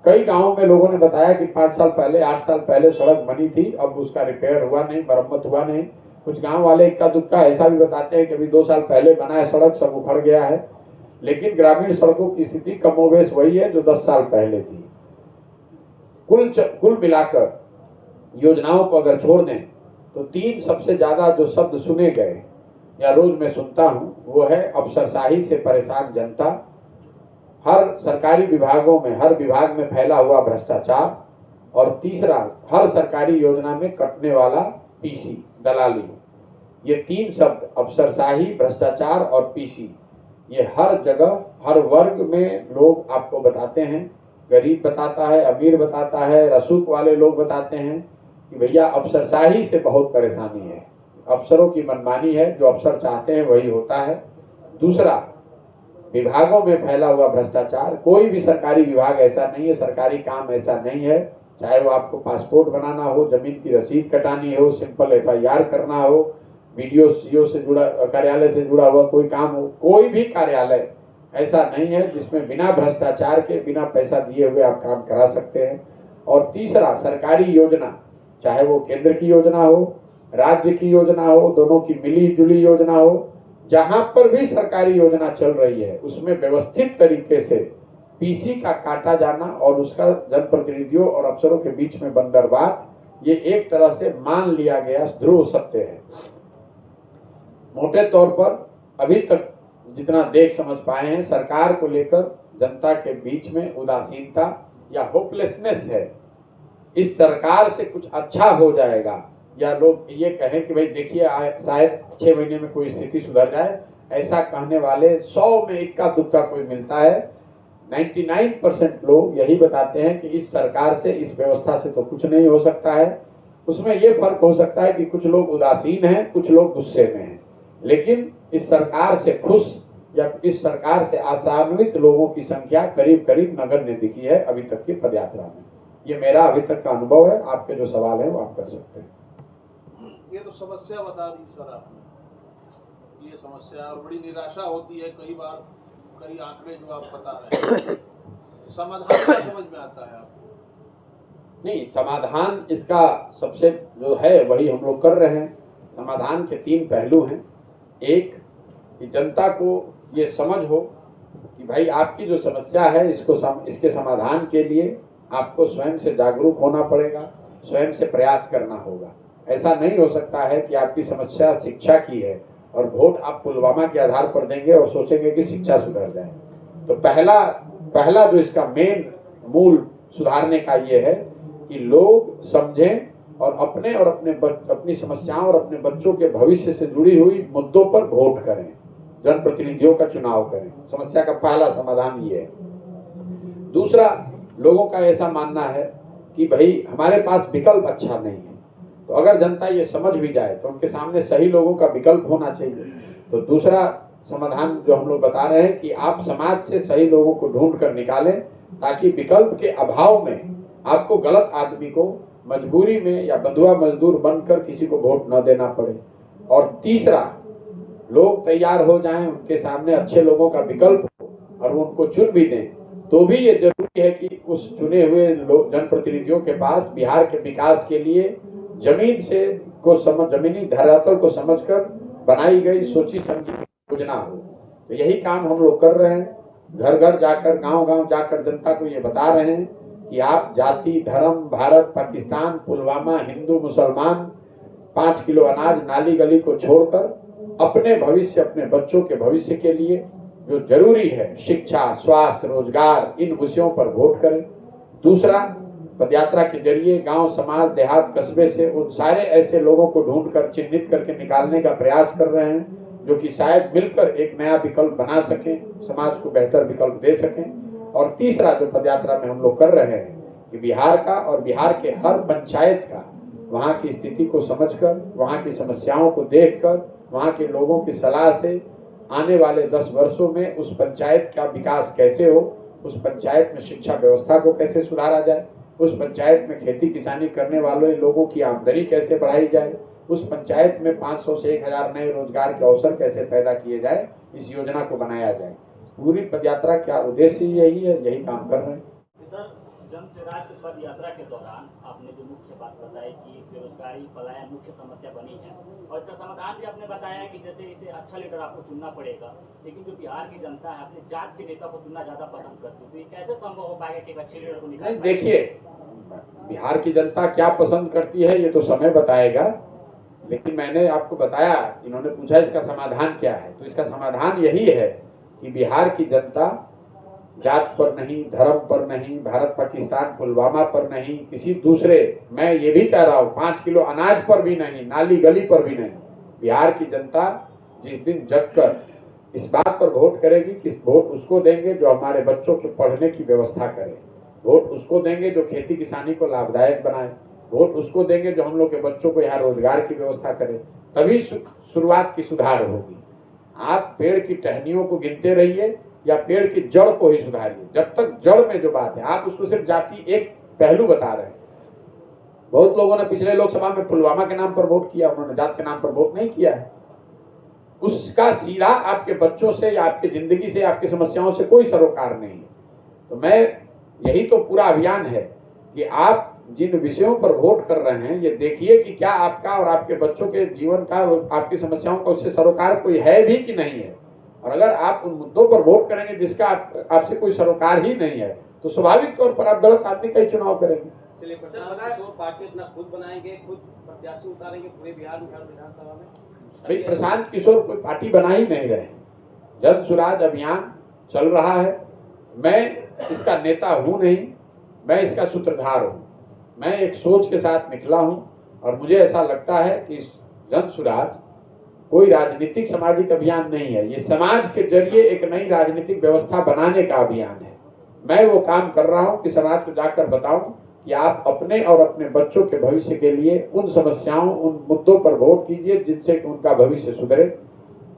कई गांवों में लोगों ने बताया कि 5 साल पहले, 8 साल पहले सड़क बनी थी, अब उसका रिपेयर हुआ नहीं, मरम्मत हुआ नहीं। कुछ गांव वाले इक्का दुक्का ऐसा भी बताते हैं कि अभी 2 साल पहले बना है सड़क, सब उखड़ गया है। लेकिन ग्रामीण सड़कों की स्थिति कमोवेश वही है जो 10 साल पहले थी। कुल मिलाकर योजनाओं को अगर छोड़ दें तो 3 सबसे ज्यादा जो शब्द सुने गए या रोज मैं सुनता हूं, वो है अफसरशाही से परेशान जनता, हर सरकारी विभागों में, हर विभाग में फैला हुआ भ्रष्टाचार, और तीसरा हर सरकारी योजना में कटने वाला पीसी, दलाली। ये 3 शब्द, अफसरशाही, भ्रष्टाचार और पीसी, ये हर जगह हर वर्ग में लोग आपको बताते हैं। गरीब बताता है, अमीर बताता है, रसूख वाले लोग बताते हैं कि भैया अफसरशाही से बहुत परेशानी है, अफसरों की मनमानी है, जो अफसर चाहते हैं वही होता है। दूसरा, विभागों में फैला हुआ भ्रष्टाचार। कोई भी सरकारी विभाग ऐसा नहीं है, सरकारी काम ऐसा नहीं है, चाहे वो आपको पासपोर्ट बनाना हो, जमीन की रसीद कटानी हो, सिंपल FIR करना हो, BDO CO से जुड़ा, कार्यालय से जुड़ा हुआ कोई काम हो, कोई भी कार्यालय ऐसा नहीं है जिसमें बिना भ्रष्टाचार के, बिना पैसा दिए हुए आप काम करा सकते हैं। और तीसरा, सरकारी योजना, चाहे वो केंद्र की योजना हो, राज्य की योजना हो, दोनों की मिली जुली योजना हो, जहां पर भी सरकारी योजना चल रही है उसमें व्यवस्थित तरीके से पीसी का काटा जाना और उसका जनप्रतिनिधियों और अफसरों के बीच में बंदरवार, ये एक तरह से मान लिया गया ध्रुव सत्य है। मोटे तौर पर अभी तक जितना देख समझ पाए हैं, सरकार को लेकर जनता के बीच में उदासीनता या होपलेसनेस है। इस सरकार से कुछ अच्छा हो जाएगा, या लोग ये कहें कि भाई देखिए शायद 6 महीने में कोई स्थिति सुधर जाए, ऐसा कहने वाले 100 में इक्का दुक्का कोई मिलता है। 99% लोग यही बताते हैं कि इस सरकार से, इस व्यवस्था से तो कुछ नहीं हो सकता है। उसमें ये फर्क हो सकता है कि कुछ लोग उदासीन हैं, कुछ लोग गुस्से में हैं, लेकिन इस सरकार से खुश या इस सरकार से आशान्वित लोगों की संख्या करीब नगण्य दिखी है अभी तक की पदयात्रा में। ये मेरा अभी तक का अनुभव है। आपके जो सवाल है वो आप कर सकते हैं। ये तो समस्या बता दी सर आपने, ये समस्या, और बड़ी निराशा होती है कई बार, कई आंकड़े जो आप बता रहे हैं। समाधान क्या समझ में आता है आपको? नहीं, समाधान इसका सबसे जो है वही हम लोग कर रहे हैं। समाधान के 3 पहलू हैं। एक, कि जनता को ये समझ हो कि भाई आपकी जो समस्या है इसके समाधान के लिए आपको स्वयं से जागरूक होना पड़ेगा, स्वयं से प्रयास करना होगा। ऐसा नहीं हो सकता है कि आपकी समस्या शिक्षा की है और वोट आप पुलवामा के आधार पर देंगे और सोचेंगे कि शिक्षा सुधर जाए। तो पहला जो इसका मूल सुधारने का ये है कि लोग समझें और अपनी समस्याओं और अपने बच्चों के भविष्य से जुड़ी हुई मुद्दों पर वोट करें, जनप्रतिनिधियों का चुनाव करें। समस्या का पहला समाधान ये है। दूसरा, लोगों का ऐसा मानना है कि भाई हमारे पास विकल्प अच्छा नहीं है, तो अगर जनता ये समझ भी जाए तो उनके सामने सही लोगों का विकल्प होना चाहिए। तो दूसरा समाधान जो हम लोग बता रहे हैं कि आप समाज से सही लोगों को ढूंढ कर निकालें, ताकि विकल्प के अभाव में आपको गलत आदमी को मजबूरी में या बंधुआ मजदूर बनकर किसी को वोट न देना पड़े। और तीसरा, लोग तैयार हो जाएं, उनके सामने अच्छे लोगों का विकल्प हो और वो उनको चुन भी दें, तो भी ये जरूरी है कि उस चुने हुए जनप्रतिनिधियों के पास बिहार के विकास के लिए जमीन से को समझ जमीनी धरातल को समझकर बनाई गई सोची समझी योजना हो। तो यही काम हम लोग कर रहे हैं। घर घर जाकर, गांव गांव जाकर जनता को ये बता रहे हैं कि आप जाति, धर्म, भारत, पाकिस्तान, पुलवामा, हिंदू, मुसलमान, 5 किलो अनाज, नाली गली को छोड़कर अपने भविष्य, अपने बच्चों के भविष्य के लिए जो जरूरी है, शिक्षा, स्वास्थ्य, रोजगार, इन विषयों पर वोट करें। दूसरा, पदयात्रा के जरिए गांव, समाज, देहात, कस्बे से उन सारे ऐसे लोगों को ढूंढकर चिन्हित करके निकालने का प्रयास कर रहे हैं जो कि शायद मिलकर एक नया विकल्प बना सकें, समाज को बेहतर विकल्प दे सकें। और तीसरा जो पदयात्रा में हम लोग कर रहे हैं कि बिहार का और बिहार के हर पंचायत का वहाँ की स्थिति को समझकर, वहाँ की समस्याओं को देखकर, वहाँ के लोगों की सलाह से आने वाले 10 वर्षों में उस पंचायत का विकास कैसे हो, उस पंचायत में शिक्षा व्यवस्था को कैसे सुधारा जाए, उस पंचायत में खेती किसानी करने वाले लोगों की आमदनी कैसे बढ़ाई जाए, उस पंचायत में 500 से 1000 नए रोजगार के अवसर कैसे पैदा किए जाए, इस योजना को बनाया जाए। पूरी पदयात्रा का उद्देश्य यही है, यही काम कर रहे हैं। सर, जन स्वराज की पद यात्रा के दौरान आपने जो मुख्य बात बताई कि बेरोजगारी, पलायन मुख्य समस्या बनी है, और इसका समाधान भी आपने बताया कि जैसे इसे अच्छा लीडर आपको चुनना पड़ेगा, लेकिन जो बिहार की जनता है अपने जात के नेता को चुनना ज्यादा पसंद करती है, तो ये कैसे संभव हो पाएगा कि एक अच्छे लीडर को निकाल? देखिए, बिहार की जनता क्या पसंद करती है ये तो समय बताएगा, लेकिन मैंने आपको बताया, इन्होंने पूछा इसका समाधान क्या है, तो इसका समाधान यही है कि बिहार की जनता जात पर नहीं, धर्म पर नहीं, भारत, पाकिस्तान, पुलवामा पर नहीं, किसी दूसरे, मैं ये भी कह रहा हूँ 5 किलो अनाज पर भी नहीं, नाली गली पर भी नहीं, बिहार की जनता जिस दिन जगकर इस बात पर वोट करेगी कि वोट उसको देंगे जो हमारे बच्चों के पढ़ने की व्यवस्था करे, वोट उसको देंगे जो खेती किसानी को लाभदायक बनाए, वोट उसको देंगे जो हम लोग के बच्चों को यहाँ रोजगार की व्यवस्था करे, तभी शुरुआत की सुधार होगी। आप पेड़ की टहनियों को गिनते रहिए या पेड़ की जड़ को ही सुधारिए। जब तक जड़ में जो बात है, आप उसको सिर्फ जाति एक पहलू बता रहे हैं। बहुत लोगों ने पिछले लोकसभा में पुलवामा के नाम पर वोट किया, उन्होंने जात के नाम पर वोट नहीं किया है। उसका सीधा आपके बच्चों से या आपकी जिंदगी से, आपकी समस्याओं से कोई सरोकार नहीं है। तो मैं, यही तो पूरा अभियान है कि आप जिन विषयों पर वोट कर रहे हैं, ये देखिए कि क्या आपका और आपके बच्चों के जीवन का, आपकी समस्याओं का उससे सरोकार कोई है भी कि नहीं है। और अगर आप उन मुद्दों पर वोट करेंगे जिसका आपसे कोई सरोकार ही नहीं है, तो स्वाभाविक तौर पर आप गलत आदमी का ही चुनाव करेंगे। चलिए, पार्टी अपना खुद बनाएंगे, खुद प्रत्याशी उतारेंगे पूरे बिहार विधानसभा में। भाई, प्रशांत किशोर कोई पार्टी बना ही नहीं रहे। जन स्वराज अभियान चल रहा है, मैं इसका नेता हूं नहीं, मैं इसका सूत्रधार हूं। मैं एक सोच के साथ निकला हूं और मुझे ऐसा लगता है कि जन स्वराज कोई राजनीतिक सामाजिक अभियान नहीं है, ये समाज के जरिए एक नई राजनीतिक व्यवस्था बनाने का अभियान है। मैं वो काम कर रहा हूं कि समाज को जाकर बताऊं कि आप अपने और अपने बच्चों के भविष्य के लिए उन समस्याओं, उन मुद्दों पर वोट कीजिए जिनसे उनका भविष्य सुधरे।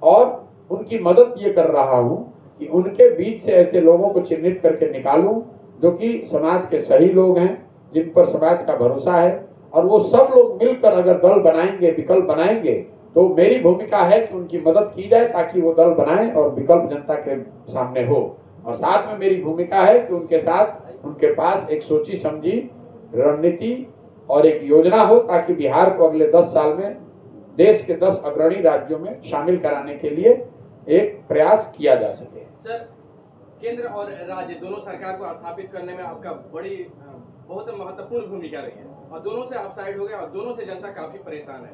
और उनकी मदद ये कर रहा हूं कि उनके बीच से ऐसे लोगों को चिन्हित करके निकालूं जो कि समाज के सही लोग हैं, जिन पर समाज का भरोसा है, और वो सब लोग मिलकर अगर दल बनाएंगे, विकल्प बनाएंगे, तो मेरी भूमिका है कि उनकी मदद की जाए ताकि वो दल बनाएं और विकल्प जनता के सामने हो। और साथ में मेरी भूमिका है कि उनके साथ, उनके पास एक सोची समझी रणनीति और एक योजना हो ताकि बिहार को अगले 10 साल में देश के 10 अग्रणी राज्यों में शामिल कराने के लिए एक प्रयास किया जा सके। सर, केंद्र और राज्य दोनों सरकार को स्थापित करने में आपका बहुत महत्वपूर्ण भूमिका रही है, और दोनों से आप साइड हो गए और दोनों से जनता काफी परेशान है।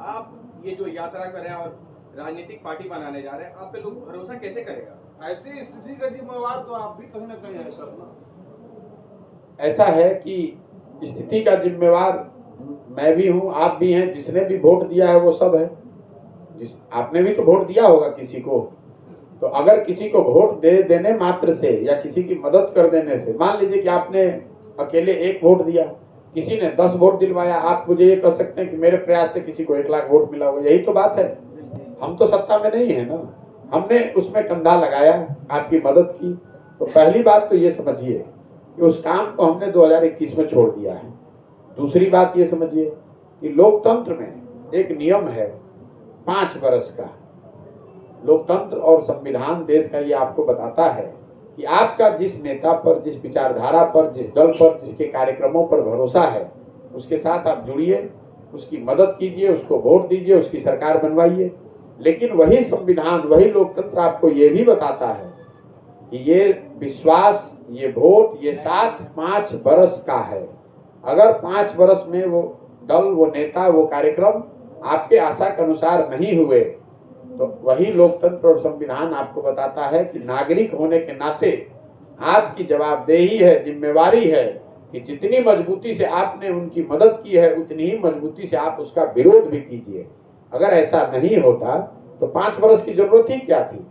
आप ये जो यात्रा कर रहे हैं और राजनीतिक पार्टी बनाने जा रहे हैं, आप पे लोग भरोसा कैसे करेगा? ऐसी स्थिति का जिम्मेवार तो आप भी कहीं ना कहीं है सर ना। ऐसा है कि स्थिति का जिम्मेवार मैं भी हूं, आप भी हैं, जिसने भी वोट दिया है वो सब है। आपने भी तो वोट दिया होगा किसी को, तो अगर किसी को वोट देने मात्र से या किसी की मदद कर देने से, मान लीजिए कि आपने अकेले 1 वोट दिया, किसी ने 10 वोट दिलवाया, आप मुझे ये कह सकते हैं कि मेरे प्रयास से किसी को 1 लाख वोट मिला होगा, यही तो बात है। हम तो सत्ता में नहीं है ना, हमने उसमें कंधा लगाया, आपकी मदद की। तो पहली बात तो ये समझिए कि उस काम को हमने 2021 में छोड़ दिया है। दूसरी बात ये समझिए कि लोकतंत्र में एक नियम है 5 वर्ष का। लोकतंत्र और संविधान देश का ये आपको बताता है कि आपका जिस नेता पर, जिस विचारधारा पर, जिस दल पर, जिसके कार्यक्रमों पर भरोसा है, उसके साथ आप जुड़िए, उसकी मदद कीजिए, उसको वोट दीजिए, उसकी सरकार बनवाइए। लेकिन वही संविधान, वही लोकतंत्र आपको ये भी बताता है कि ये विश्वास, ये वोट, ये साथ 5 बरस का है। अगर 5 बरस में वो दल, वो नेता, वो कार्यक्रम आपके आशा के अनुसार नहीं हुए, तो वही लोकतंत्र और संविधान आपको बताता है कि नागरिक होने के नाते आपकी जवाबदेही है, जिम्मेवारी है कि जितनी मजबूती से आपने उनकी मदद की है, उतनी ही मजबूती से आप उसका विरोध भी कीजिए। अगर ऐसा नहीं होता तो 5 बरस की जरूरत ही क्या थी?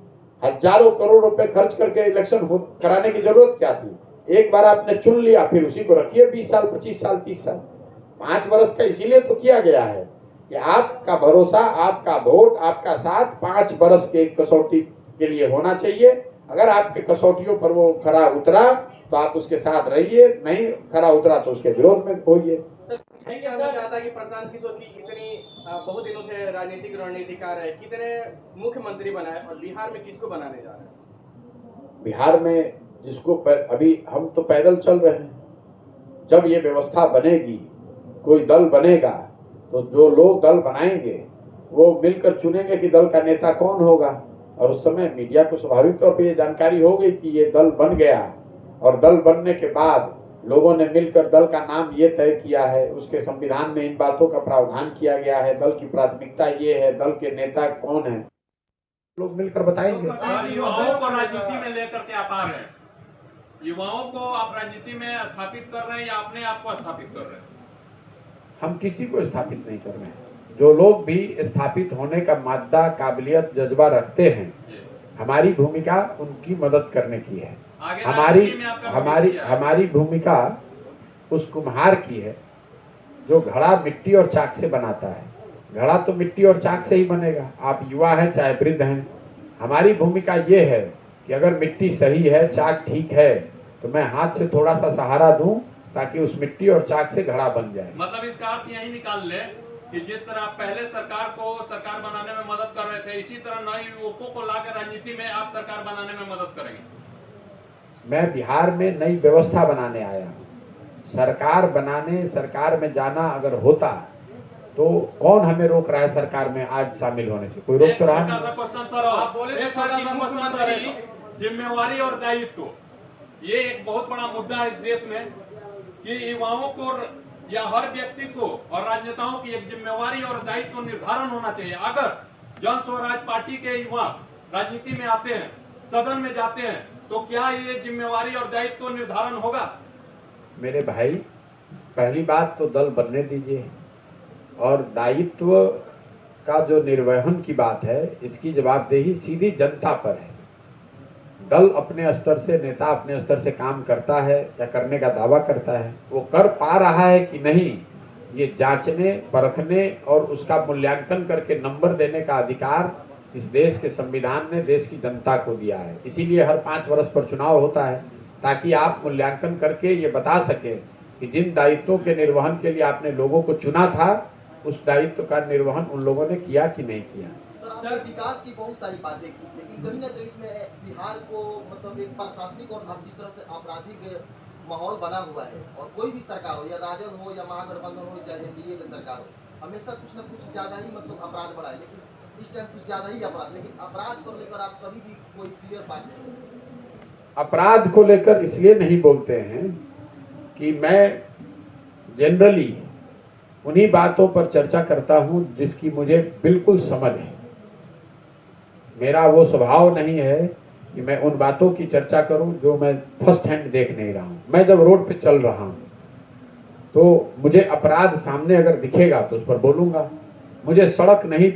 हजारों करोड़ रुपए खर्च करके इलेक्शन कराने की जरूरत क्या थी? एक बार आपने चुन लिया, फिर उसी को रखिए 20 साल, 25 साल, 30 साल। 5 बरस का इसीलिए तो किया गया है कि आपका भरोसा, आपका वोट, आपका साथ 5 बरस के कसौटी के लिए होना चाहिए। अगर आपके कसौटियों पर वो खरा उतरा तो आप उसके साथ रहिए, नहीं खरा उतरा तो उसके विरोध में होइए। मैं जानना चाहता कि प्रशांत किशोर की इतनी बहुत दिनों से राजनीतिक रणनीतिकार है, कितने मुख्यमंत्री बनाए और बिहार में किसको बनाने जा रहे हैं? बिहार में जिसको अभी हम तो पैदल चल रहे हैं। जब ये व्यवस्था बनेगी, कोई दल बनेगा, तो जो लोग दल बनाएंगे वो मिलकर चुनेंगे कि दल का नेता कौन होगा। और उस समय मीडिया को स्वाभाविक तौर पर ये जानकारी हो गई कि ये दल बन गया, और दल बनने के बाद लोगों ने मिलकर दल का नाम ये तय किया है, उसके संविधान में इन बातों का प्रावधान किया गया है, दल की प्राथमिकता ये है, दल के नेता कौन है, लोग मिलकर बताएंगे। युवाओं को राजनीति में लेकर के आप आ रहे हैं, युवाओं को आप राजनीति में स्थापित कर रहे हैं या अपने आप को स्थापित कर रहे हैं? हम किसी को स्थापित नहीं कर रहे हैं। जो लोग भी स्थापित होने का मादा, काबिलियत, जज्बा रखते हैं, हमारी भूमिका उनकी मदद करने की है। हमारी भूमिका उस कुम्हार की है जो घड़ा मिट्टी और चाक से बनाता है। घड़ा तो मिट्टी और चाक से ही बनेगा, आप युवा हैं चाहे वृद्ध हैं। हमारी भूमिका ये है कि अगर मिट्टी सही है, चाक ठीक है, तो मैं हाथ से थोड़ा सा सहारा दूं ताकि उस मिट्टी और चाक से घड़ा बन जाए। मतलब इसका अर्थ यही निकाल ले कि जिस तरह आप पहले सरकार को सरकार बनाने में मदद कर रहे थे, इसी तरह नए युवकों को लाकर राजनीति में आप सरकार बनाने में मदद करेंगे। मैं बिहार में नई व्यवस्था बनाने आया हूँ। सरकार बनाने, सरकार में जाना अगर होता तो कौन हमें रोक रहा है सरकार में आज शामिल होने से? कोई रोक तो रहा नहीं। जिम्मेवारी और दायित्व, ये एक बहुत बड़ा मुद्दा है इस देश में कि युवाओं को या हर व्यक्ति को और राजनेताओं की एक जिम्मेवारी और दायित्व निर्धारण होना चाहिए। अगर जन स्वराज पार्टी के युवा राजनीति में आते हैं, सदन में जाते हैं, तो क्या ये जिम्मेवारी और दायित्व निर्धारण होगा? मेरे भाई, पहली बात तो दल बनने दीजिए, और दायित्व का जो निर्वहन की बात है, इसकी जवाबदेही सीधी जनता पर है। दल अपने स्तर से, नेता अपने स्तर से काम करता है या करने का दावा करता है, वो कर पा रहा है कि नहीं, ये जांचने, परखने और उसका मूल्यांकन करके नंबर देने का अधिकार इस देश के संविधान ने देश की जनता को दिया है। इसीलिए हर 5 वर्ष पर चुनाव होता है, ताकि आप मूल्यांकन करके ये बता सकें कि जिन दायित्वों के निर्वहन के लिए आपने लोगों को चुना था, उस दायित्व का निर्वहन उन लोगों ने किया कि नहीं किया। सर, विकास की बहुत सारी बातें की, लेकिन कहीं ना कहीं इसमें बिहार को मतलब एक प्रशासनिक और अब जिस तरह से आपराधिक माहौल बना हुआ है, और कोई भी सरकार हो, या राजद हो या महागठबंधन हो, चाहे एनडीए की सरकार हो, हमेशा कुछ न कुछ ज्यादा ही मतलब अपराध बढ़ा है। लेकिन इस टाइम कुछ ज्यादा ही अपराध, लेकिन अपराध को लेकर आप कभी भी कोई क्लियर बात नहीं। अपराध को लेकर इसलिए नहीं बोलते हैं कि मैं जनरली उन्हीं बातों पर चर्चा करता हूं जिसकी मुझे बिल्कुल समझ है। मेरा वो स्वभाव नहीं है कि मैं उन बातों की चर्चा करूं जो मैं फर्स्ट हैंड देख नहीं रहा हूं। मैं जब रोड पे चल रहा हूं तो मुझे अपराध सामने अगर दिखेगा तो उस पर बोलूंगा। मुझे सड़क नहीं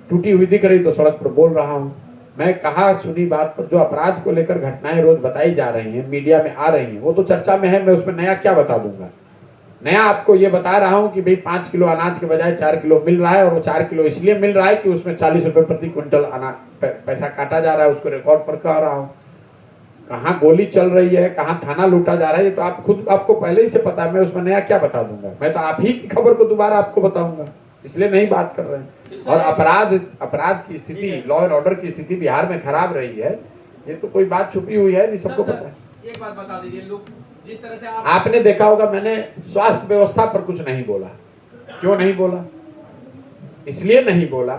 टूटी हुई दिख रही तो सड़क पर बोल रहा हूं। मैं कहा सुनी बात पर जो अपराध को लेकर घटनाएं रोज बताई जा रही हैं, मीडिया में आ रही हैं, वो तो चर्चा में है। मैं उसमें नया क्या बता दूंगा? नया आपको ये बता रहा हूं कि भाई 5 किलो अनाज के बजाय 4 किलो मिल रहा है, और वो 4 किलो इसलिए मिल रहा है कि उसमें 40 रुपए प्रति क्विंटल पैसा काटा जा रहा है। उसको रिकॉर्ड पर कह रहा हूं। कहाँ गोली चल रही है, कहाँ थाना लूटा जा रहा है, तो आप खुद आपको पहले ही से पता है। मैं उसमें नया क्या बता दूंगा? मैं तो आप ही की खबर को दोबारा आपको बताऊंगा, इसलिए नहीं बात कर रहे हैं। और अपराध की स्थिति, लॉ एंड ऑर्डर की स्थिति बिहार में खराब रही है, ये तो कोई बात छुपी हुई है नहीं, सबको सर, पता है। एक बात बता दीजिए, लोग जिस तरह से आपने देखा होगा मैंने स्वास्थ्य व्यवस्था पर कुछ नहीं बोला। क्यों नहीं बोला? इसलिए नहीं बोला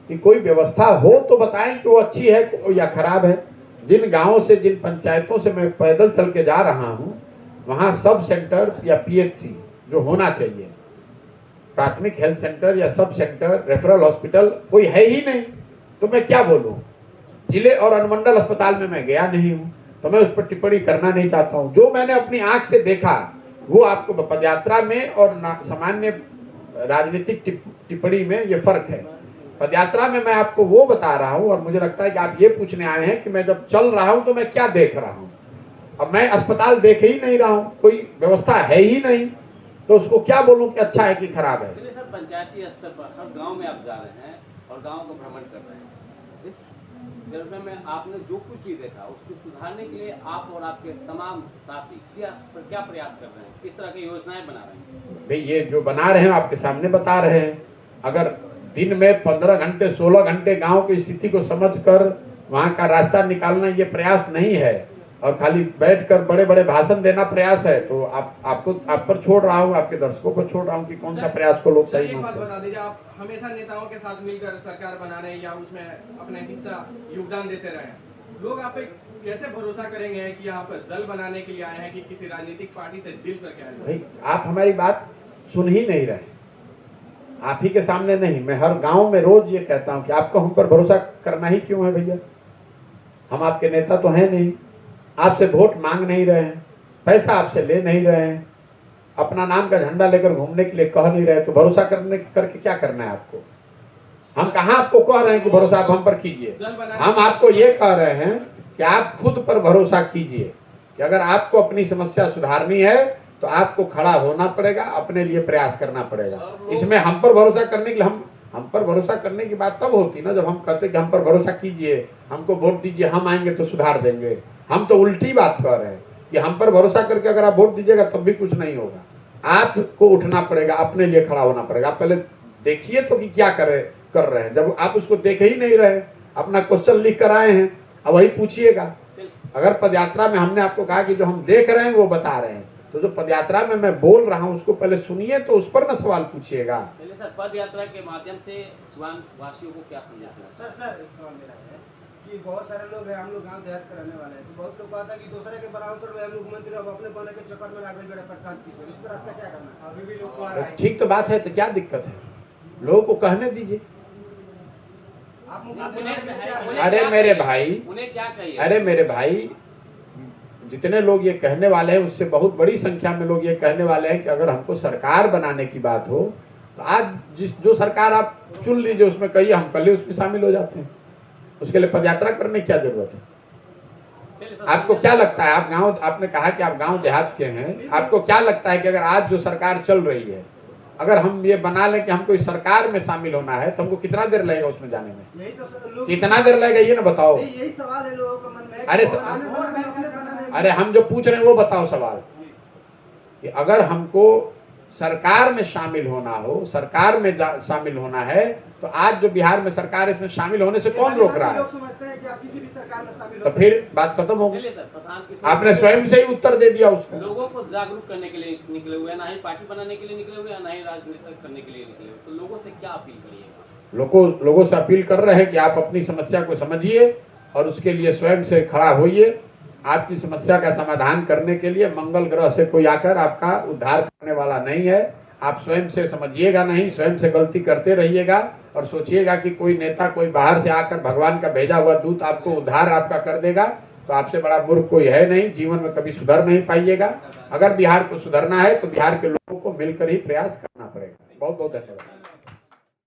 कि कोई व्यवस्था हो तो बताएं कि वो अच्छी है या खराब है। जिन गांवों से, जिन पंचायतों से मैं पैदल चल के जा रहा हूं, वहां सब सेंटर या पीएचसी जो होना चाहिए, प्राथमिक हेल्थ सेंटर या सब सेंटर, रेफरल हॉस्पिटल कोई है ही नहीं। तो मैं क्या बोलूं? जिले और अनुमंडल अस्पताल में मैं गया नहीं हूं, तो मैं उस पर टिप्पणी करना नहीं चाहता हूं। जो मैंने अपनी आंख से देखा वो आपको पदयात्रा में और सामान्य राजनीतिक टिप्पणी में ये फर्क है। पदयात्रा में मैं आपको वो बता रहा हूं, और मुझे लगता है कि आप ये पूछने आए हैं कि मैं जब चल रहा हूं तो मैं क्या देख रहा हूं। अब मैं अस्पताल देख ही नहीं रहा हूं, कोई व्यवस्था है ही नहीं, तो उसको क्या बोलूं कि अच्छा है कि खराब है। चलिए सर, पंचायती स्तर पर हर गांव में आप जा रहे हैं और गांव को भ्रमण कर रहे हैं। इस दौरान में आपने जो कुछ भी देखा उसको सुधारने के लिए आप और आपके तमाम साथी क्या प्रयास कर रहे हैं, किस तरह की योजनाएं बना रहे हैं? भाई ये जो बना रहे हैं आपके सामने बता रहे हैं। अगर दिन में 15 घंटे 16 घंटे गांव की स्थिति को समझकर वहां का रास्ता निकालना ये प्रयास नहीं है और खाली बैठकर बड़े बड़े भाषण देना प्रयास है, तो आप पर छोड़ रहा हूँ, आपके दर्शकों को छोड़ रहा हूँ कि कौन सा प्रयास को लोग सही एक बात मानते हैं। बता दीजिए, आप हमेशा नेताओं के साथ मिलकर सरकार बना रहे हैं या उसमें अपने हिस्सा योगदान देते रहे हैं, लोग आप पे कैसे भरोसा करेंगे कि आप दल बनाने के लिए आए हैं कि किसी राजनीतिक पार्टी से दिल करके आए हैं? भाई आप हमारी बात सुन ही नहीं रहे, आप ही के सामने नहीं। मैं हर गांव में रोज ये कहता हूं कि आपको हम पर भरोसा करना ही क्यों है भैया? हम आपके नेता तो हैं नहीं, आपसे वोट मांग नहीं रहे हैं, पैसा आपसे ले नहीं रहे हैं, अपना नाम का झंडा लेकर घूमने के लिए कह नहीं रहे, तो भरोसा करके क्या करना है आपको? हम कहाँ आपको कह रहे हैं कि भरोसा आप हम पर कीजिए। हम आपको ये कह रहे हैं कि आप खुद पर भरोसा कीजिए कि अगर आपको अपनी समस्या सुधारनी है तो आपको खड़ा होना पड़ेगा, अपने लिए प्रयास करना पड़ेगा। इसमें हम पर भरोसा करने के लिए हम पर भरोसा करने की बात तब होती ना जब हम कहते कि हम पर भरोसा कीजिए, हमको वोट दीजिए, हम आएंगे तो सुधार देंगे। हम तो उल्टी बात कर रहे हैं कि हम पर भरोसा करके अगर आप वोट दीजिएगा तब भी कुछ नहीं होगा। आपको उठना पड़ेगा, अपने लिए खड़ा होना पड़ेगा। आप पहले देखिए तो कि क्या कर रहे हैं। जब आप उसको देख ही नहीं रहे, अपना क्वेश्चन लिख कर आए हैं, अब वही पूछिएगा। अगर पदयात्रा में हमने आपको कहा कि जो हम देख रहे हैं वो बता रहे हैं, तो जो पदयात्रा में मैं बोल रहा हूँ उसको पहले सुनिए, तो उस पर ना सवाल पूछिएगा। चलिए सर, पद यात्रा के माध्यम से सिवान वासियों को क्या संदेश देना? सर एक सवाल मेरा है कि बहुत सारे लोग हैं, हम लोग गांव देहात के रहने वाले हैं, तो बहुत लोग कहता है कि दूसरे के बराबर में हम मुख्यमंत्री अब अपने बने के चक्कर में लागल बड़े परेशान कीजिए, इस पर आपका क्या करना है? अभी भी लोग कह रहे हैं। ठीक तो बात है, तो क्या दिक्कत है? लोगों को कहने दीजिए। आप मुख्यमंत्री अरे मेरे भाई, उन्हें क्या कहिए? अरे मेरे भाई, जितने लोग ये कहने वाले हैं उससे बहुत बड़ी संख्या में लोग ये कहने वाले हैं कि अगर हमको सरकार बनाने की बात हो तो आज जो सरकार आप चुन लीजिए उसमें कहिए, हम कल ही उसमें शामिल हो जाते हैं। उसके लिए पदयात्रा करने की क्या जरूरत है? आपको क्या लगता है? आप गांव, आपने कहा कि आप गांव देहात के हैं, आपको क्या लगता है कि अगर आज जो सरकार चल रही है, अगर हम ये बना लें कि हमको इस सरकार में शामिल होना है तो हमको कितना देर लगेगा उसमें जाने में? यही तो लोग, कितना देर लगेगा ये ना बताओ। यही सवाल है लोगों के मन में। अरे हम जो पूछ रहे हैं वो बताओ सवाल, कि अगर हमको सरकार में शामिल होना हो, सरकार में शामिल होना है, तो आज जो बिहार में सरकार है इसमें शामिल होने से कौन रोक रहा है? लोग समझते हैं कि आप किसी भी सरकार में शामिल तो फिर बात खत्म हो गई। चलिए सर, प्रशांत किशोर आपने स्वयं से ही उत्तर दे दिया उसको। लोगों को जागरूक करने के लिए निकले हुए हैं, ना ही पार्टी बनाने के लिए निकले हुए हैं, ना ही राजनीति करने के लिए निकले हुए, तो लोगों से क्या अपील करिएगा? लोगों से अपील कर रहे हैं कि आप अपनी समस्या को समझिए और उसके लिए स्वयं से खड़ा होइए। आपकी समस्या का समाधान करने के लिए मंगल ग्रह से कोई आकर आपका उद्धार करने वाला नहीं है। आप स्वयं से समझिएगा नहीं, स्वयं से गलती करते रहिएगा और सोचिएगा कि कोई नेता, कोई बाहर से आकर भगवान का भेजा हुआ दूत आपको उद्धार आपका कर देगा, तो आपसे बड़ा मूर्ख कोई है नहीं। जीवन में कभी सुधर नहीं पाइएगा। अगर बिहार को सुधरना है तो बिहार के लोगों को मिलकर ही प्रयास करना पड़ेगा। बहुत बहुत धन्यवाद।